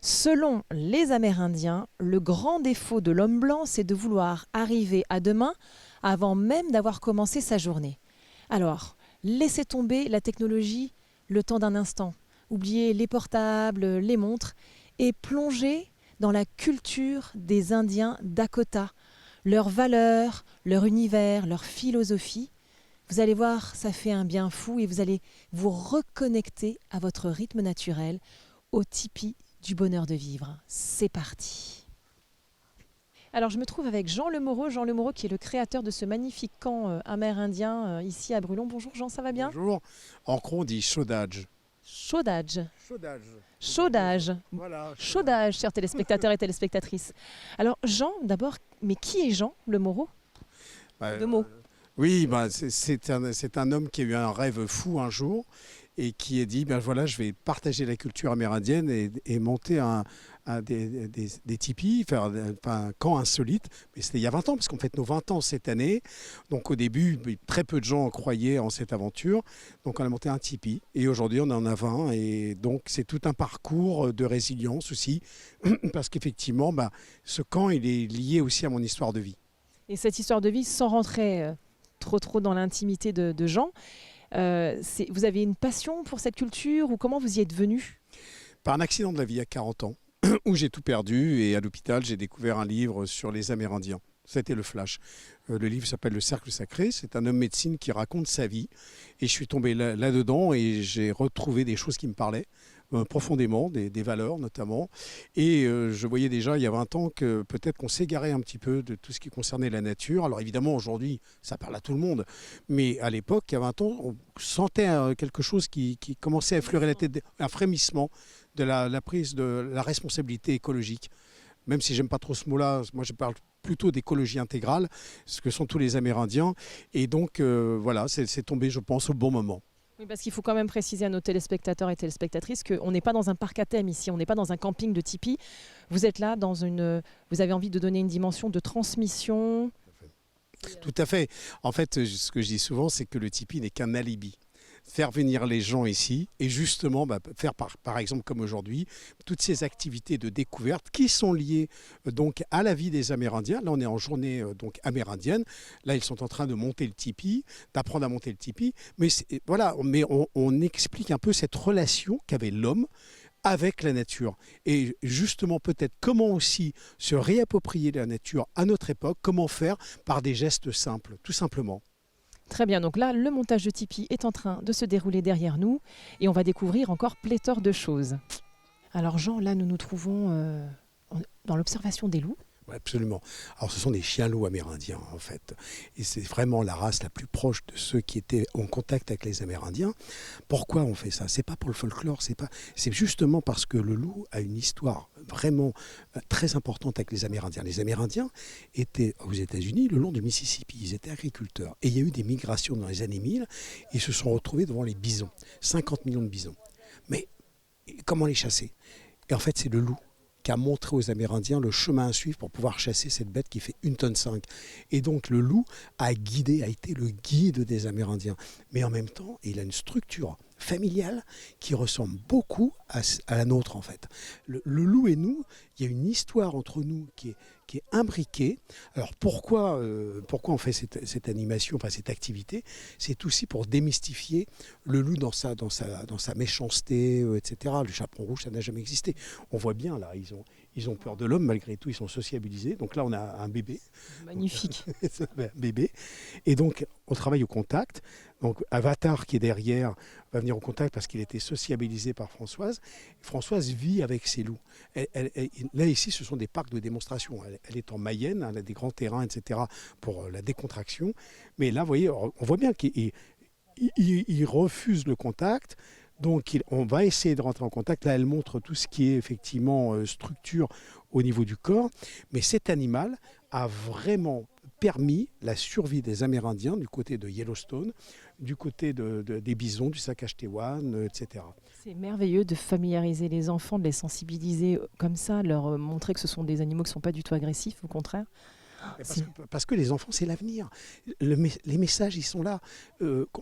Selon les Amérindiens, le grand défaut de l'homme blanc, c'est de vouloir arriver à demain avant même d'avoir commencé sa journée. Alors, laissez tomber la technologie le temps d'un instant. Oubliez les portables, les montres et plongez dans la culture des Indiens Dakota, leurs valeurs, leur univers, leur philosophie. Vous allez voir, ça fait un bien fou et vous allez vous reconnecter à votre rythme naturel, au tipi du bonheur de vivre. C'est parti. Alors je me trouve avec Jean Lemoreau, qui est le créateur de ce magnifique camp amérindien ici à Brulon. Bonjour Jean, ça va bien? Bonjour. En cron, on dit chaudage. Chaudage. Chaudage. Chaudage. Voilà. Chaudage, chers téléspectateurs et téléspectatrices. Alors Jean, d'abord, mais qui est Jean Lemoreau? Bah, Deux mots. Oui, c'est un homme qui a eu un rêve fou un jour et qui a dit, ben voilà, je vais partager la culture amérindienne et monter des tipis, faire un camp insolite. Mais c'était il y a 20 ans, parce qu'on fête nos 20 ans cette année. Donc au début, très peu de gens croyaient en cette aventure. Donc on a monté un tipi et aujourd'hui on en a 20. Et donc c'est tout un parcours de résilience aussi, parce qu'effectivement, ce camp, il est lié aussi à mon histoire de vie. Et cette histoire de vie, sans rentrer trop dans l'intimité de Jean, vous avez une passion pour cette culture ou comment vous y êtes venu? Par un accident de la vie à 40 ans, où j'ai tout perdu et à l'hôpital, j'ai découvert un livre sur les Amérindiens. C'était le flash. Le livre s'appelle Le Cercle Sacré. C'est un homme médecine qui raconte sa vie. Et je suis tombé là-dedans et j'ai retrouvé des choses qui me parlaient profondément, des valeurs notamment. Et je voyais déjà il y a 20 ans que peut-être qu'on s'égarait un petit peu de tout ce qui concernait la nature. Alors évidemment, aujourd'hui, ça parle à tout le monde. Mais à l'époque, il y a 20 ans, on sentait quelque chose qui commençait à effleurer la tête, un frémissement de la prise de la responsabilité écologique. Même si j'aime pas trop ce mot-là, moi je parle plutôt d'écologie intégrale, ce que sont tous les Amérindiens. Et donc voilà, c'est tombé, je pense, au bon moment. Oui, parce qu'il faut quand même préciser à nos téléspectateurs et téléspectatrices qu'on n'est pas dans un parc à thème ici, on n'est pas dans un camping de tipi. Vous êtes là vous avez envie de donner une dimension de transmission. Tout à fait. En fait, ce que je dis souvent, c'est que le tipi n'est qu'un alibi. Faire venir les gens ici et justement faire par exemple comme aujourd'hui toutes ces activités de découverte qui sont liées donc à la vie des Amérindiens. Là on est en journée donc amérindienne, là ils sont en train de monter le tipi, d'apprendre à monter le tipi, mais voilà, mais on explique un peu cette relation qu'avait l'homme avec la nature et justement peut-être comment aussi se réapproprier la nature à notre époque, comment faire par des gestes simples, tout simplement. Très bien, donc là, le montage de tipi est en train de se dérouler derrière nous et on va découvrir encore pléthore de choses. Alors Jean, là, nous nous trouvons dans l'observation des loups. Oui, absolument. Alors ce sont des chiens-loups amérindiens en fait. Et c'est vraiment la race la plus proche de ceux qui étaient en contact avec les Amérindiens. Pourquoi on fait ça? C'est pas pour le folklore, c'est justement parce que le loup a une histoire vraiment très importante avec les Amérindiens. Les Amérindiens étaient aux États-Unis le long du Mississippi, ils étaient agriculteurs. Et il y a eu des migrations dans les années 1000 et ils se sont retrouvés devant les bisons, 50 millions de bisons. Mais comment les chasser? Et en fait c'est le loup qui a montré aux Amérindiens le chemin à suivre pour pouvoir chasser cette bête qui fait 1,5 tonne. Et donc le loup a été le guide des Amérindiens. Mais en même temps, il a une structure familiale qui ressemble beaucoup à la nôtre en fait. Le loup et nous, il y a une histoire entre nous qui est imbriquée. Alors pourquoi on fait cette animation, enfin cette activité? C'est aussi pour démystifier le loup dans sa méchanceté, etc. Le chaperon rouge, ça n'a jamais existé. On voit bien là, ils ont peur de l'homme, malgré tout, ils sont sociabilisés. Donc là, on a un bébé. Magnifique. Un bébé. Et donc, on travaille au contact. Donc, Avatar, qui est derrière, va venir au contact parce qu'il était sociabilisé par Françoise. Françoise vit avec ses loups. Là, ici, ce sont des parcs de démonstration. Elle est en Mayenne, elle a des grands terrains, etc., pour la décontraction. Mais là, vous voyez, on voit bien qu'il refuse le contact. Donc on va essayer de rentrer en contact. Là, elle montre tout ce qui est effectivement structure au niveau du corps. Mais cet animal a vraiment permis la survie des Amérindiens du côté de Yellowstone, du côté des bisons, du Saskatchewan, etc. C'est merveilleux de familiariser les enfants, de les sensibiliser comme ça, leur montrer que ce sont des animaux qui ne sont pas du tout agressifs, au contraire. Parce que les enfants, c'est l'avenir. Les messages, ils sont là.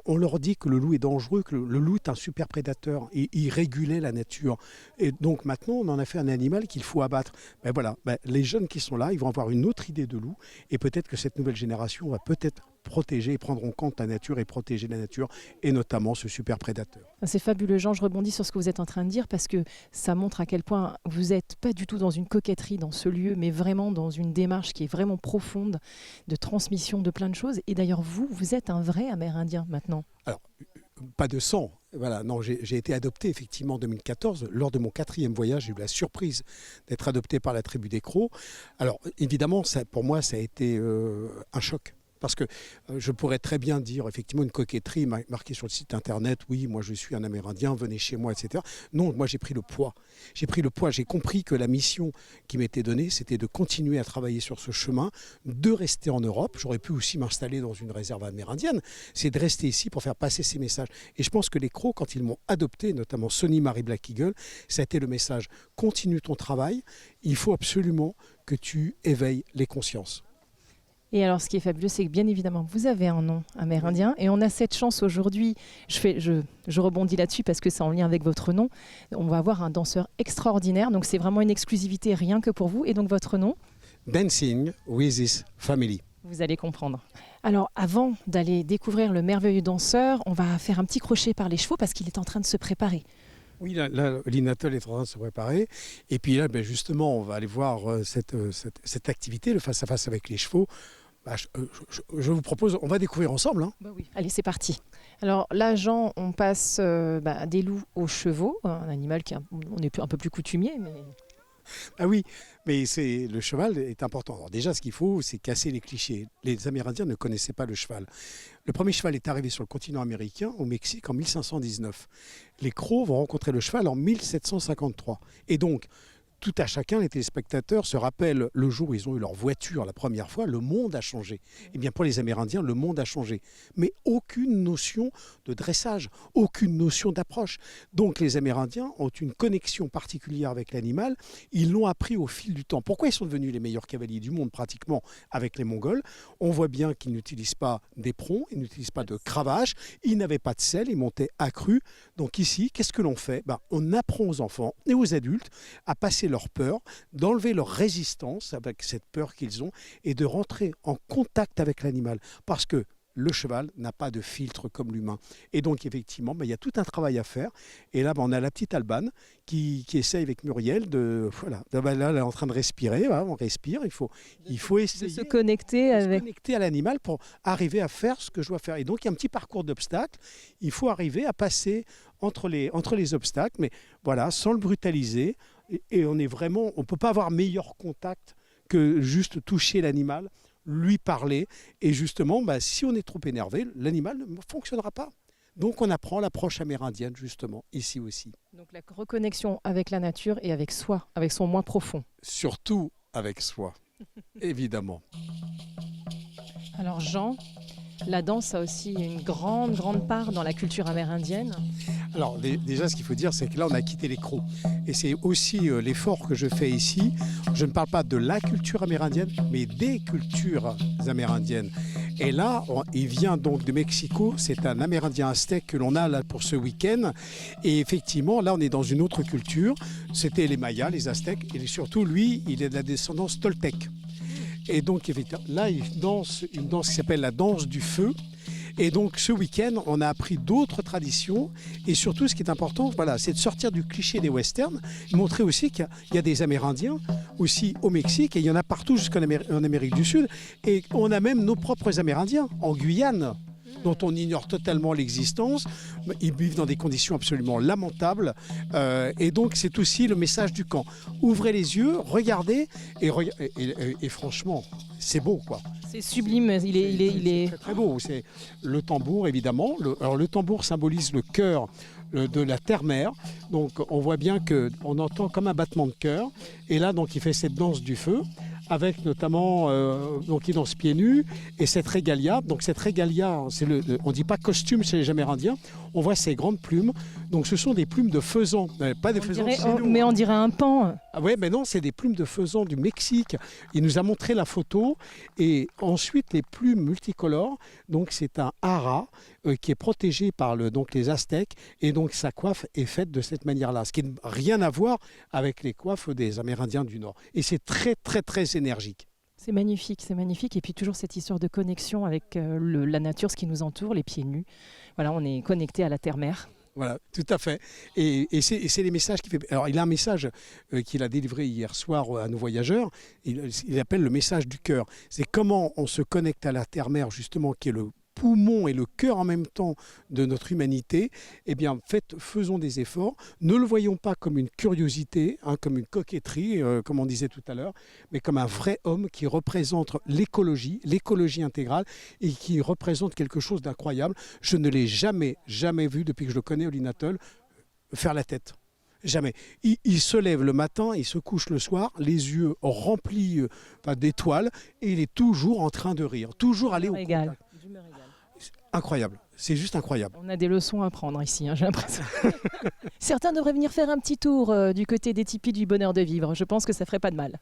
On leur dit que le loup est dangereux, que le loup est un super prédateur. Et il régulait la nature. Et donc maintenant, on en a fait un animal qu'il faut abattre. Ben voilà, les jeunes qui sont là, ils vont avoir une autre idée de loup. Et peut-être que cette nouvelle génération va peut-être protéger et prendre en compte la nature et protéger la nature, et notamment ce super prédateur. C'est fabuleux, Jean. Je rebondis sur ce que vous êtes en train de dire parce que ça montre à quel point vous n'êtes pas du tout dans une coquetterie dans ce lieu, mais vraiment dans une démarche qui est vraiment profonde de transmission de plein de choses. Et d'ailleurs, vous êtes un vrai Amérindien maintenant. Alors, pas de sang. Voilà, non, j'ai été adopté effectivement en 2014. Lors de mon 4e voyage, j'ai eu la surprise d'être adopté par la tribu des Crocs. Alors, évidemment, pour moi, ça a été un choc. Parce que je pourrais très bien dire, effectivement, une coquetterie marquée sur le site internet, oui, moi je suis un Amérindien, venez chez moi, etc. Non, moi j'ai pris le poids. J'ai compris que la mission qui m'était donnée, c'était de continuer à travailler sur ce chemin, de rester en Europe. J'aurais pu aussi m'installer dans une réserve amérindienne. C'est de rester ici pour faire passer ces messages. Et je pense que les Crocs, quand ils m'ont adopté, notamment Sonny Marie Black Eagle, ça a été le message, continue ton travail, il faut absolument que tu éveilles les consciences. Et alors, ce qui est fabuleux, c'est que bien évidemment, vous avez un nom amérindien et on a cette chance aujourd'hui. Je rebondis là-dessus parce que c'est en lien avec votre nom. On va avoir un danseur extraordinaire. Donc, c'est vraiment une exclusivité rien que pour vous. Et donc, votre nom ? Dancing with his family. Vous allez comprendre. Alors, avant d'aller découvrir le merveilleux danseur, on va faire un petit crochet par les chevaux parce qu'il est en train de se préparer. Oui, là l'Inatel est en train de se préparer. Et puis là, justement, on va aller voir cette activité, le face-à-face avec les chevaux. Je vous propose, on va découvrir ensemble. Oui. Allez, c'est parti. Alors là, Jean, on passe des loups aux chevaux, un animal on est un peu plus coutumier. Mais... Ah oui, mais le cheval est important. Alors déjà, ce qu'il faut, c'est casser les clichés. Les Amérindiens ne connaissaient pas le cheval. Le premier cheval est arrivé sur le continent américain, au Mexique, en 1519. Les Crocs vont rencontrer le cheval en 1753. Et donc, tout à chacun, les téléspectateurs se rappellent le jour où ils ont eu leur voiture la première fois, le monde a changé. Eh bien pour les Amérindiens, le monde a changé. Mais aucune notion de dressage, aucune notion d'approche. Donc les Amérindiens ont une connexion particulière avec l'animal. Ils l'ont appris au fil du temps. Pourquoi ils sont devenus les meilleurs cavaliers du monde pratiquement avec les Mongols? On voit bien qu'ils n'utilisent pas d'éperons, ils n'utilisent pas de cravache, ils n'avaient pas de selle, ils montaient accrus. Donc ici, qu'est-ce que l'on fait? On apprend aux enfants et aux adultes à passer leur peur, d'enlever leur résistance avec cette peur qu'ils ont et de rentrer en contact avec l'animal. Parce que le cheval n'a pas de filtre comme l'humain. Et donc, effectivement, il y a tout un travail à faire. Et là, on a la petite Alban qui essaye avec Muriel de... Voilà, là, elle est en train de respirer. Voilà, on respire. Il faut essayer de se connecter à l'animal pour arriver à faire ce que je dois faire. Et donc, il y a un petit parcours d'obstacles. Il faut arriver à passer entre les obstacles, mais voilà, sans le brutaliser. Et on ne peut pas avoir meilleur contact que juste toucher l'animal, lui parler. Et justement, si on est trop énervé, l'animal ne fonctionnera pas. Donc on apprend l'approche amérindienne, justement, ici aussi. Donc la reconnexion avec la nature et avec soi, avec son moi profond. Surtout avec soi, évidemment. Alors Jean, la danse a aussi une grande part dans la culture amérindienne. Alors déjà, ce qu'il faut dire, c'est que là, on a quitté les Crocs. Et c'est aussi l'effort que je fais ici. Je ne parle pas de la culture amérindienne, mais des cultures amérindiennes. Et là, il vient donc de Mexico. C'est un Amérindien aztèque que l'on a là pour ce week-end. Et effectivement, là, on est dans une autre culture. C'était les Mayas, les Aztèques. Et surtout, lui, il est de la descendance toltèque. Et donc, là, il danse une danse qui s'appelle la danse du feu. Et donc, ce week-end, on a appris d'autres traditions. Et surtout, ce qui est important, c'est de sortir du cliché des westerns, montrer aussi qu'il y a des Amérindiens aussi au Mexique, et il y en a partout jusqu'en Amérique du Sud. Et on a même nos propres Amérindiens en Guyane, dont on ignore totalement l'existence. Ils vivent dans des conditions absolument lamentables. Et donc, c'est aussi le message du camp. Ouvrez les yeux, regardez, et franchement, c'est beau, quoi. C'est sublime, il est... Très, très beau. C'est le tambour, évidemment. Alors, le tambour symbolise le cœur de la terre-mère. Donc, on voit bien qu'on entend comme un battement de cœur. Et là, donc, il fait cette danse du feu, avec notamment, donc il danse pieds nus, et cette régalia. Donc cette régalia, on ne dit pas costume chez les Amérindiens, on voit ces grandes plumes. Donc ce sont des plumes de faisan, pas des faisans de chez nous, mais on dirait un pan. Ah ouais, mais non, c'est des plumes de faisan du Mexique. Il nous a montré la photo. Et ensuite, les plumes multicolores, donc c'est un hara qui est protégé par donc les Aztèques. Et donc sa coiffe est faite de cette manière-là, ce qui n'a rien à voir avec les coiffes des Amérindiens du Nord. Et c'est très, très, très énergique. C'est magnifique, c'est magnifique. Et puis toujours cette histoire de connexion avec la nature, ce qui nous entoure, les pieds nus. Voilà, on est connecté à la terre-mère. Voilà, tout à fait. Et c'est les messages qu'il fait. Alors, il a un message qu'il a délivré hier soir à nos voyageurs. Il appelle le message du cœur. C'est comment on se connecte à la terre-mère, justement, qui est le poumon et le cœur en même temps de notre humanité. Eh bien, faisons des efforts. Ne le voyons pas comme une curiosité, comme une coquetterie, comme on disait tout à l'heure, mais comme un vrai homme qui représente l'écologie intégrale et qui représente quelque chose d'incroyable. Je ne l'ai jamais vu, depuis que je le connais, Oli Nattol, faire la tête. Jamais. Il se lève le matin, il se couche le soir, les yeux remplis d'étoiles, et il est toujours en train de rire, toujours aller au contact. Incroyable, c'est juste incroyable. On a des leçons à prendre ici, j'ai l'impression. Certains devraient venir faire un petit tour du côté des tipis du bonheur de vivre. Je pense que ça ferait pas de mal.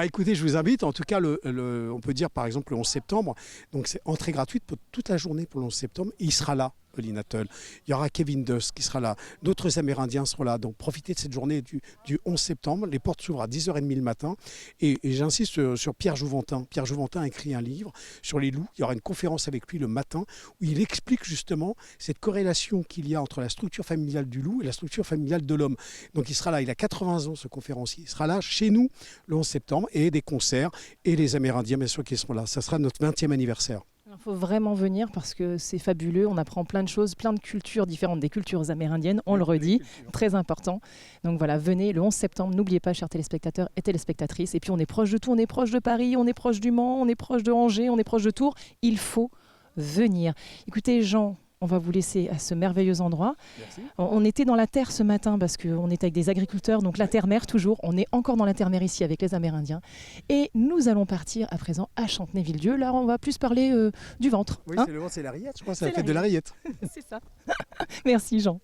Écoutez, je vous invite. En tout cas, on peut dire par exemple le 11 septembre. Donc c'est entrée gratuite pour toute la journée pour le 11 septembre. Il sera là, Oli Nattol. Il y aura Kevin Duss qui sera là. D'autres Amérindiens seront là. Donc profitez de cette journée du 11 septembre. Les portes s'ouvrent à 10h30 le matin. Et j'insiste sur Pierre Jouventin. Pierre Jouventin a écrit un livre sur les loups. Il y aura une conférence avec lui le matin où il explique justement cette corrélation qu'il y a entre la structure familiale du loup et la structure familiale de l'homme. Donc il sera là. Il a 80 ans, ce conférencier. Il sera là chez nous le 11 septembre et des concerts. Et les Amérindiens, bien sûr, qui seront là. Ça sera notre 20e anniversaire. Il faut vraiment venir parce que c'est fabuleux. On apprend plein de choses, plein de cultures différentes des cultures amérindiennes. On le redit, très important. Donc voilà, venez le 11 septembre. N'oubliez pas, chers téléspectateurs et téléspectatrices. Et puis on est proche de tout. On est proche de Paris, on est proche du Mans, on est proche de Angers, on est proche de Tours. Il faut venir. Écoutez, Jean, on va vous laisser à ce merveilleux endroit. Merci. On était dans la terre ce matin parce qu'on était avec des agriculteurs, donc la terre-mère toujours. On est encore dans la terre-mère ici avec les Amérindiens. Et nous allons partir à présent à Chantenay-Villedieu. Là, on va plus parler du ventre. Oui, c'est le ventre, c'est la rillette, je crois. C'est C'est la fête de la rillette. C'est ça. Merci Jean.